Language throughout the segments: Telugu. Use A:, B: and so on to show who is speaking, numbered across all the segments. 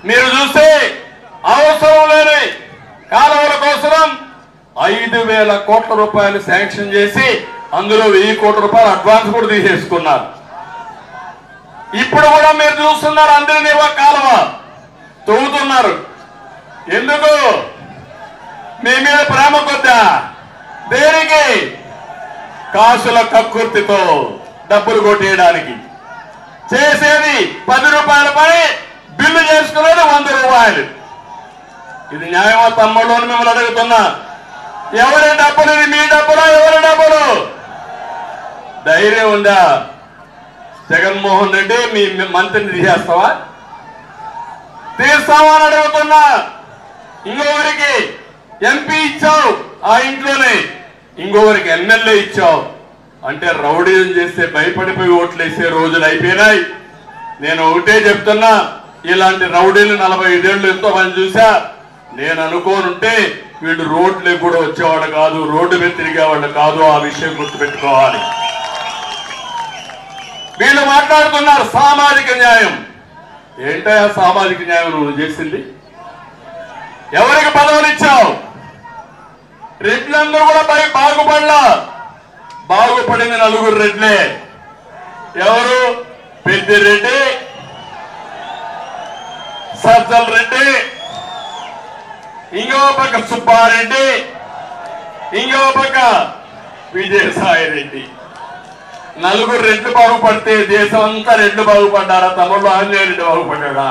A: మీరు చూస్తే అవసరం లేని కాలువల కోసం 5,000 కోట్ల రూపాయలు శాంక్షన్ చేసి అందులో 1,000 కోట్ల రూపాయలు అడ్వాన్స్ కూడా తీసేసుకున్నారు. ఇప్పుడు కూడా మీరు చూస్తున్నారు అందరినీ ఒక కాలువ తవ్వుతున్నారు. ఎందుకు? మీ మీద ప్రేమ కొద్దా? దేనికి? కాసుల కక్కుర్తితో డబ్బులు కొట్టేయడానికి. చేసేది 10 రూపాయల పని, బిల్లు చేసుకునేది 100 రూపాయలు. ఇది న్యాయమా తమ్ముళ్ళు అని మిమ్మల్ని అడుగుతున్నా. ఎవరి డబ్బులు? ఇది మీ డబ్బులా? ఎవరి డబ్బులు? ధైర్యం ఉందా జగన్మోహన్ రెడ్డి మీ మంత్రిని తీసేస్తావా? తీస్తావా అని అడుగుతున్నా. ఇంకొకరికి ఎంపీ ఇచ్చావు, ఆ ఇంట్లోనే ఇంకొకరికి ఎమ్మెల్యే ఇచ్చావు. అంటే రౌడీజం చేస్తే భయపడిపోయి ఓట్లేసే రోజులు అయిపోయినాయి. నేను ఒకటే చెప్తున్నా, ఇలాంటి రౌడీలు 45 ఏళ్ళు ఎంతో మంది చూసా. నేను అనుకోనుంటే వీళ్ళు రోడ్లకు కూడా వచ్చేవాడు కాదు, రోడ్డు మీద తిరిగేవాళ్ళు కాదు. ఆ విషయం గుర్తుపెట్టుకోవాలి. వీళ్ళు మాట్లాడుతున్నారు సామాజిక న్యాయం. ఏంటయ్యా సామాజిక న్యాయం నువ్వు చేసింది? ఎవరికి పదవులు ఇచ్చావు? రెడ్లందరూ కూడా బాగుపడలా. బాగుపడింది 4 రెడ్లే. ఎవరు? పెద్దిరెడ్డి, సజ్జల రెడ్డి, ఇంకో పక్క సుబ్బారెడ్డి, ఇంకో పక్క విజయసాయి రెడ్డి. 4 రెడ్లు బాగుపడితే దేశం అంతా రెడ్లు బాగుపడ్డారా? తమ్ముళ్ళు ఆంజనేయ రెడ్డి బాగుపడ్డా?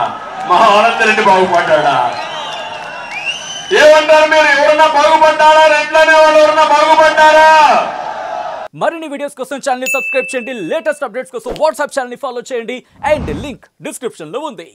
A: మహా ఆనంద రెడ్డి బాగుపడ్డా? ఏమంటారు మీరు? ఎవరన్నా బాగుపడ్డారా? రెడ్లు అనే వాళ్ళు ఎవరన్నా బాగుపడ్డారా?
B: మరిన్ని వీడియోస్ కోసం ఛానల్ ని సబ్స్క్రైబ్ చేయండి. లేటెస్ట్ అప్డేట్స్ కోసం వాట్సాప్ ఛానల్ ని ఫాలో చేయండి. అండ్ లింక్ డిస్క్రిప్షన్ లో ఉంది.